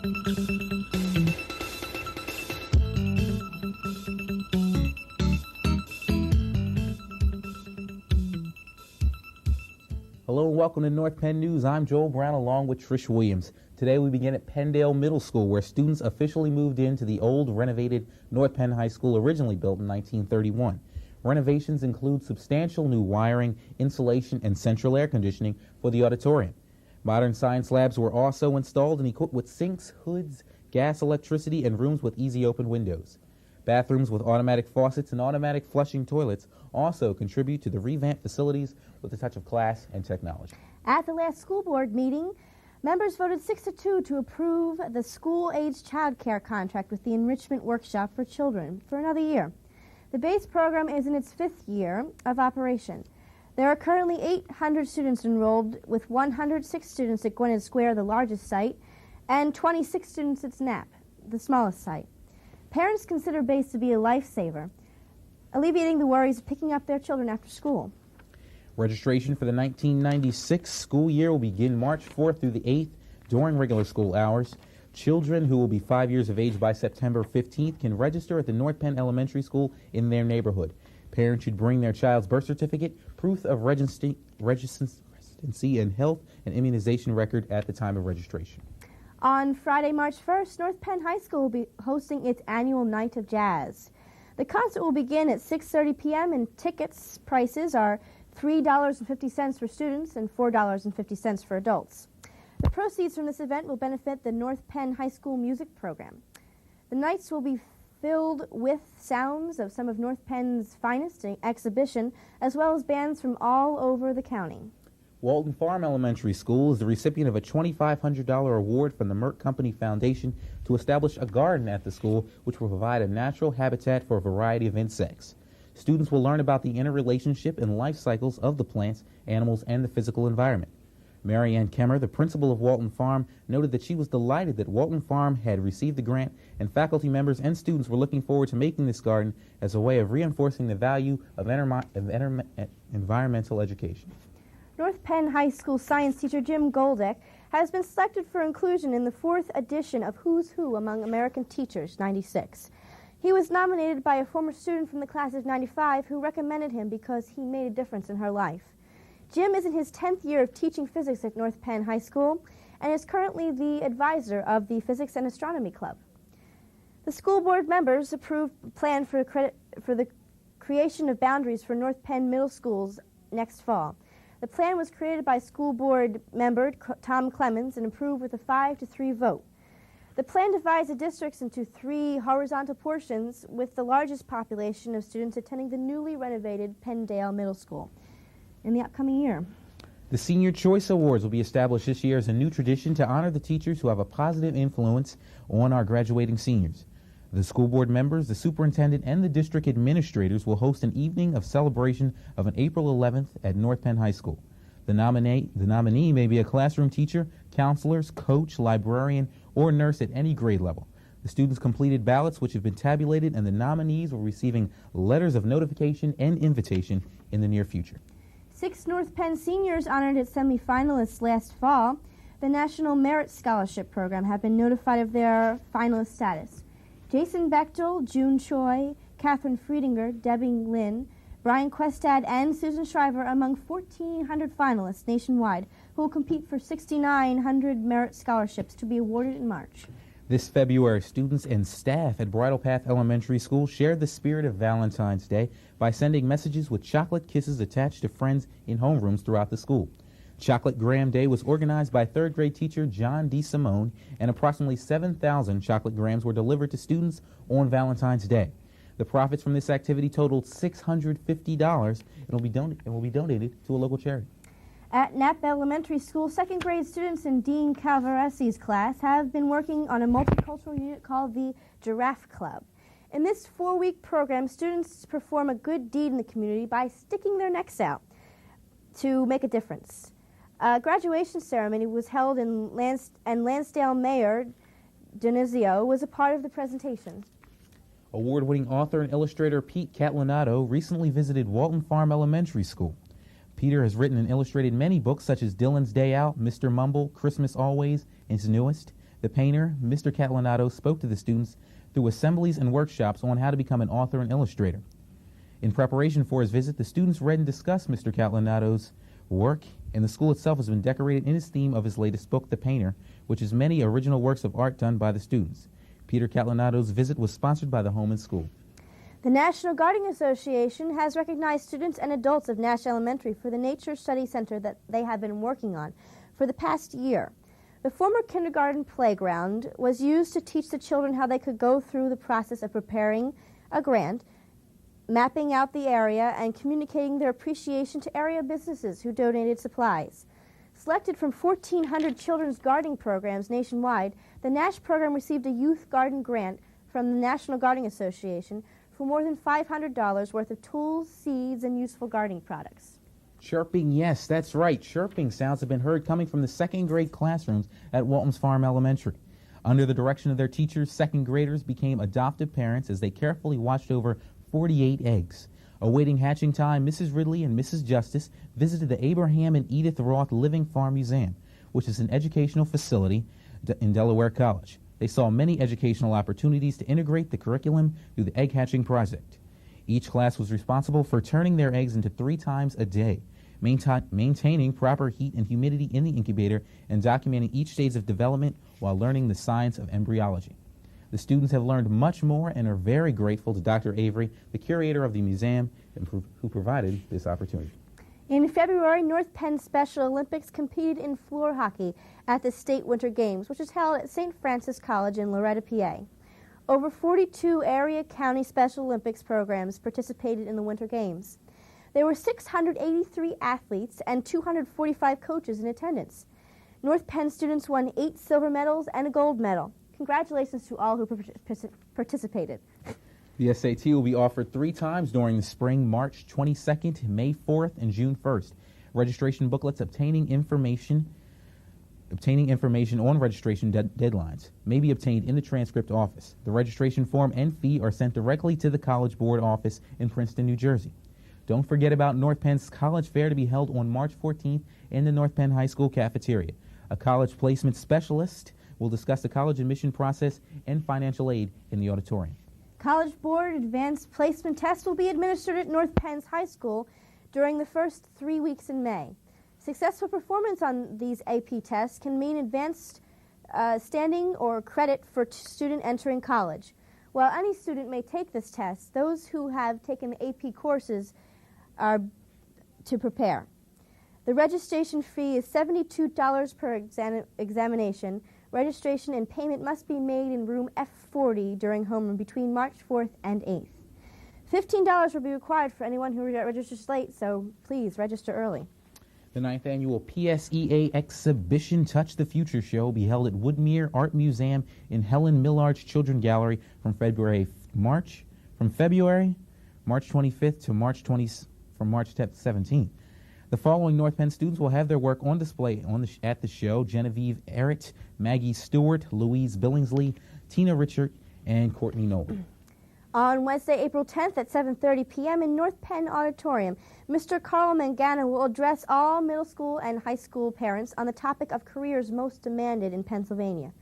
Hello and welcome to North Penn News. I'm Joel Brown along with Trish Williams. Today we begin at Penndale Middle School, where students officially moved into the old renovated North Penn High School, originally built in 1931. Renovations include substantial new wiring, insulation, and central air conditioning for the auditorium. Modern science labs were also installed and equipped with sinks, hoods, gas, electricity, and rooms with easy open windows. Bathrooms with automatic faucets and automatic flushing toilets also contribute to the revamped facilities with a touch of class and technology. At the last school board meeting, members voted 6-2 to approve the school-age child care contract with the Enrichment Workshop for Children for another year. The base program is in its 5th year of operation. There are currently 800 students enrolled, with 106 students at Gwynedd Square, the largest site, and 26 students at SNAP, the smallest site. Parents consider base to be a lifesaver, alleviating the worries of picking up their children after school. Registration for the 1996 school year will begin March 4th through the 8th during regular school hours. Children who will be 5 years of age by September 15th can register at the North Penn Elementary School in their neighborhood. Parents should bring their child's birth certificate, proof of residency, and health and immunization record at the time of registration. On Friday, March 1st, North Penn High School will be hosting its annual Night of Jazz. The concert will begin at 6:30 p.m. and tickets prices are $3.50 for students and $4.50 for adults. The proceeds from this event will benefit the North Penn High School music program. The nights will be filled with sounds of some of North Penn's finest exhibition, as well as bands from all over the county. Walton Farm Elementary School is the recipient of a $2,500 award from the Merck Company Foundation to establish a garden at the school, which will provide a natural habitat for a variety of insects. Students will learn about the interrelationship and life cycles of the plants, animals, and the physical environment. Mary Ann Kemmer, the principal of Walton Farm, noted that she was delighted that Walton Farm had received the grant, and faculty members and students were looking forward to making this garden as a way of reinforcing the value of environmental education. North Penn High School science teacher Jim Goldeck has been selected for inclusion in the 4th edition of Who's Who Among American Teachers, 96. He was nominated by a former student from the class of 95 who recommended him because he made a difference in her life. Jim is in his 10th year of teaching physics at North Penn High School and is currently the advisor of the Physics and Astronomy Club. The school board members approved a plan for the creation of boundaries for North Penn Middle Schools next fall. The plan was created by school board member Tom Clemens and approved with a 5-3 vote. The plan divides the districts into 3 horizontal portions, with the largest population of students attending the newly renovated Penndale Middle School in the upcoming year. The Senior Choice Awards will be established this year as a new tradition to honor the teachers who have a positive influence on our graduating seniors. The school board members, the superintendent, and the district administrators will host an evening of celebration on April 11th at North Penn High School. The nominee may be a classroom teacher, counselors, coach, librarian, or nurse at any grade level. The students completed ballots which have been tabulated, and the nominees will be receiving letters of notification and invitation in the near future. 6 North Penn seniors honored its semifinalists last fall. The National Merit Scholarship Program have been notified of their finalist status. Jason Bechtel, June Choi, Catherine Friedinger, Debbie Lynn, Brian Questad, and Susan Shriver among 1,400 finalists nationwide who will compete for 6,900 merit scholarships to be awarded in March. This February, students and staff at Bridle Path Elementary School shared the spirit of Valentine's Day by sending messages with chocolate kisses attached to friends in homerooms throughout the school. Chocolate Graham Day was organized by 3rd grade teacher John D. Simone, and approximately 7,000 chocolate grams were delivered to students on Valentine's Day. The profits from this activity totaled $650 and will be donated to a local charity. At Knapp Elementary School, 2nd grade students in Dean Calvaresi's class have been working on a multicultural unit called the Giraffe Club. In this 4-week program, students perform a good deed in the community by sticking their necks out to make a difference. A graduation ceremony was held in Lansdale Mayor Dionizio was a part of the presentation. Award-winning author and illustrator Pete Catlinato recently visited Walton Farm Elementary School. Peter has written and illustrated many books such as Dylan's Day Out, Mr. Mumble, Christmas Always, and his newest, The painter, Mr. Catalanato, spoke to the students through assemblies and workshops on how to become an author and illustrator. In preparation for his visit, the students read and discussed Mr. Catalanato's work, and the school itself has been decorated in his theme of his latest book, The Painter, which is many original works of art done by the students. Peter Catalanato's visit was sponsored by the Home and School. The National Gardening Association has recognized students and adults of Nash Elementary for the Nature Study Center that they have been working on for the past year. The former kindergarten playground was used to teach the children how they could go through the process of preparing a grant, mapping out the area, and communicating their appreciation to area businesses who donated supplies. Selected from 1,400 children's gardening programs nationwide, the Nash program received a youth garden grant from the National Gardening Association for more than $500 worth of tools, seeds, and useful gardening products. Chirping, yes, that's right. Chirping sounds have been heard coming from the second grade classrooms at Walton's Farm Elementary. Under the direction of their teachers, second graders became adoptive parents as they carefully watched over 48 eggs. Awaiting hatching time, Mrs. Ridley and Mrs. Justice visited the Abraham and Edith Roth Living Farm Museum, which is an educational facility in Delaware College. They saw many educational opportunities to integrate the curriculum through the egg hatching project. Each class was responsible for turning their eggs into 3 times a day, maintaining proper heat and humidity in the incubator, and documenting each stage of development while learning the science of embryology. The students have learned much more and are very grateful to Dr. Avery, the curator of the museum, who provided this opportunity. In February, North Penn Special Olympics competed in floor hockey at the State Winter Games, which is held at St. Francis College in Loretta, PA. Over 42 area county Special Olympics programs participated in the Winter Games. There were 683 athletes and 245 coaches in attendance. North Penn students won 8 silver medals and a gold medal. Congratulations to all who participated. The SAT will be offered 3 times during the spring, March 22nd, May 4th, and June 1st. Registration booklets obtaining information on registration deadlines may be obtained in the transcript office. The registration form and fee are sent directly to the College Board office in Princeton, New Jersey. Don't forget about North Penn's College Fair to be held on March 14th in the North Penn High School cafeteria. A college placement specialist will discuss the college admission process and financial aid in the auditorium. College Board Advanced Placement Tests will be administered at North Penn's High School during the first 3 weeks in May. Successful performance on these AP tests can mean advanced standing or credit for student entering college. While any student may take this test, those who have taken the AP courses are to prepare. The registration fee is $72 per examination. Registration and payment must be made in room F40 during homeroom between March 4th and 8th. $15 will be required for anyone who registers late, so please register early. The 9th annual PSEA exhibition Touch the Future show will be held at Woodmere Art Museum in Helen Millard's Children's Gallery from February March 25th to March 17th. The following North Penn students will have their work on display at the show: Genevieve Errett, Maggie Stewart, Louise Billingsley, Tina Richard, and Courtney Nolan. On Wednesday, April 10th at 7:30 p.m. in North Penn Auditorium, Mr. Carl Mangana will address all middle school and high school parents on the topic of careers most demanded in Pennsylvania.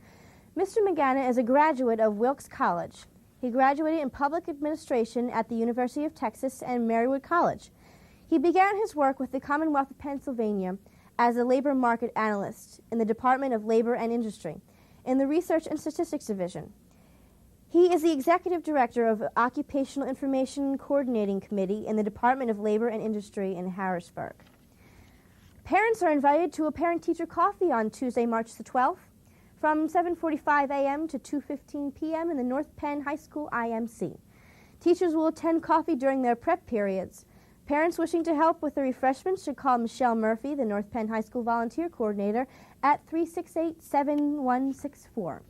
Mr. Mangana is a graduate of Wilkes College. He graduated in public administration at the University of Texas and Marywood College. He began his work with the Commonwealth of Pennsylvania as a labor market analyst in the Department of Labor and Industry in the Research and Statistics Division. He is the executive director of Occupational Information Coordinating Committee in the Department of Labor and Industry in Harrisburg. Parents are invited to a parent-teacher coffee on Tuesday, March the 12th from 7:45 a.m. to 2:15 p.m. in the North Penn High School IMC. Teachers will attend coffee during their prep periods. Parents wishing to help with the refreshments should call Michelle Murphy, the North Penn High School Volunteer Coordinator, at 368-7164.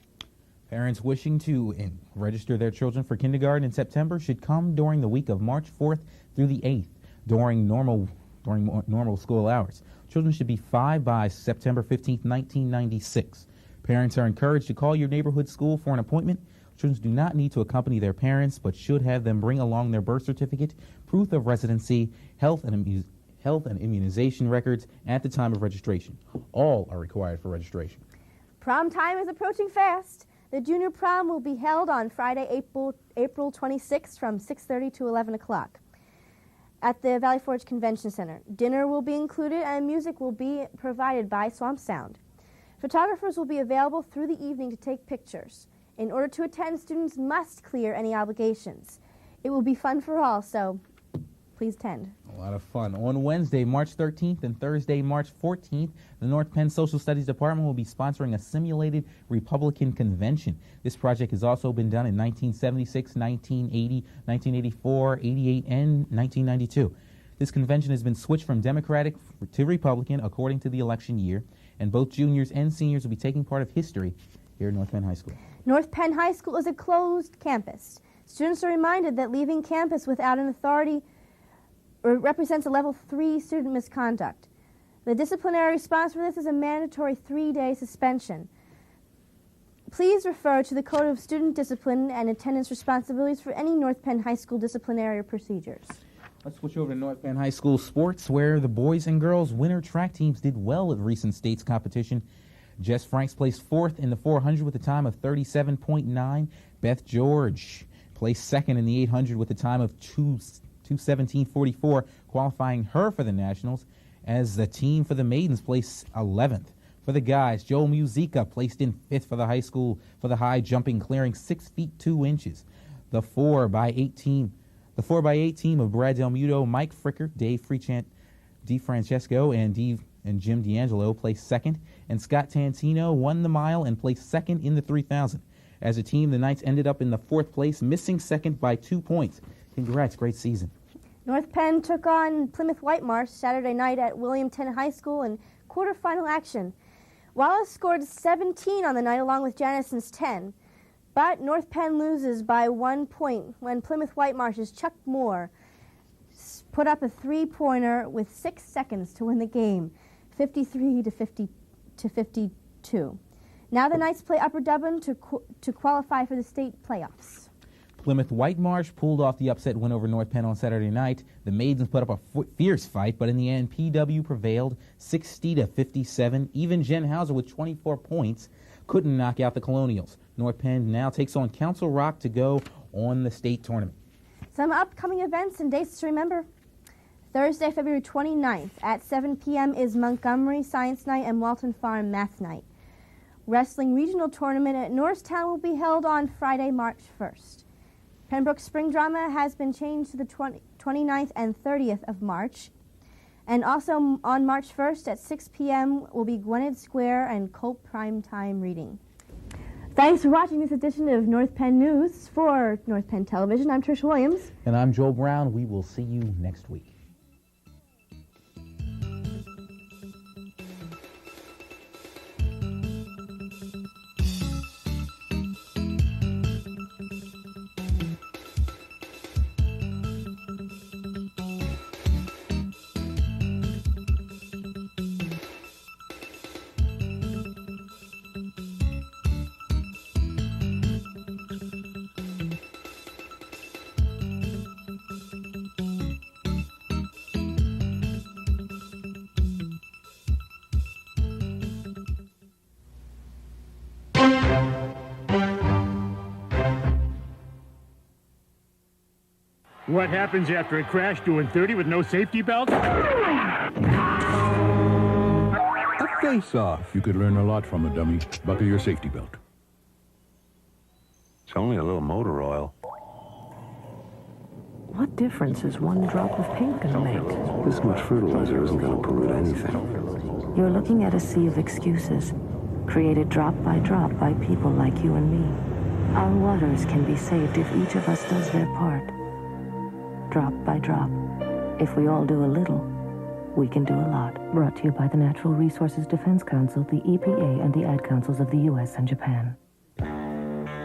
Parents wishing to register their children for kindergarten in September should come during the week of March 4th through the 8th during normal school hours. Children should be 5 by September 15th, 1996. Parents are encouraged to call your neighborhood school for an appointment. Children do not need to accompany their parents, but should have them bring along their birth certificate, proof of residency, health and immunization records at the time of registration. All are required for registration. Prom time is approaching fast. The junior prom will be held on Friday, April 26th from 6:30 to 11 o'clock at the Valley Forge Convention Center. Dinner will be included and music will be provided by Swamp Sound. Photographers will be available through the evening to take pictures. In order to attend, students must clear any obligations. It will be fun for all, so please attend. A lot of fun. On Wednesday, March 13th and Thursday, March 14th, the North Penn Social Studies Department will be sponsoring a simulated Republican convention. This project has also been done in 1976, 1980, 1984, 88, and 1992. This convention has been switched from Democratic to Republican according to the election year, and both juniors and seniors will be taking part of history here at North Penn High School. North Penn High School is a closed campus. Students are reminded that leaving campus without an authority represents a level 3 student misconduct. The disciplinary response for this is a mandatory 3-day suspension. Please refer to the Code of Student Discipline and Attendance Responsibilities for any North Penn High School disciplinary procedures. Let's switch over to North Penn High School sports, where the boys and girls winter track teams did well at recent states competition. Jess Franks placed 4th in the 400 with a time of 37.9. Beth George placed 2nd in the 800 with a time of 2:17.44, qualifying her for the Nationals, as the team for the maidens placed 11th. For the guys, Joe Musica placed in 5th for the high school for the high jumping, clearing 6 feet 2 inches. The 4x8 team of Brad Del Muto, Mike Fricker, Dave DeFrancesco, and Jim D'Angelo placed 2nd, and Scott Tantino won the mile and placed 2nd in the 3,000. As a team, the Knights ended up in the 4th place, missing 2nd by 2 points. Congrats, great season. North Penn took on Plymouth Whitemarsh Saturday night at William Tenn High School in quarterfinal action. Wallace scored 17 on the night along with Janison's 10, but North Penn loses by 1 point when Plymouth Whitemarsh's Chuck Moore put up a 3-pointer with 6 seconds to win the game, 53 to 52. Now the Knights play Upper Dublin to qualify for the state playoffs. Plymouth Whitemarsh pulled off the upset win over North Penn on Saturday night. The maidens put up a fierce fight, but in the end, PW prevailed 60 to 57. Even Jen Hauser with 24 points couldn't knock out the Colonials. North Penn now takes on Council Rock to go on the state tournament. Some upcoming events and dates to remember. Thursday, February 29th at 7 p.m. is Montgomery Science Night and Walton Farm Math Night. Wrestling Regional Tournament at Norristown will be held on Friday, March 1st. Pembroke Spring Drama has been changed to the 29th and 30th of March. And also on March 1st at 6 p.m. will be Gwynedd Square and Colt Primetime Reading. Thanks for watching this edition of North Penn News. For North Penn Television, I'm Trish Williams. And I'm Joel Brown. We will see you next week. What happens after a crash doing 30 with no safety belt? A face-off. You could learn a lot from a dummy. Buckle your safety belt. It's only a little motor oil. What difference is one drop of paint going to make? This much fertilizer isn't going to pollute anything. You're looking at a sea of excuses, created drop by people like you and me. Our waters can be saved if each of us does their part. Drop by drop. If we all do a little, we can do a lot. Brought to you by the Natural Resources Defense Council, the EPA, and the Ad Councils of the U.S. and Japan.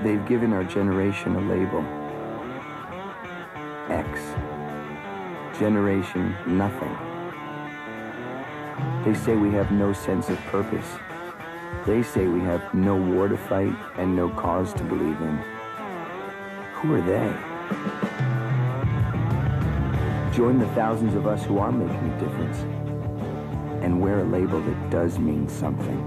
They've given our generation a label. X. Generation Nothing. They say we have no sense of purpose. They say we have no war to fight and no cause to believe in. Who are they? Join the thousands of us who are making a difference and wear a label that does mean something.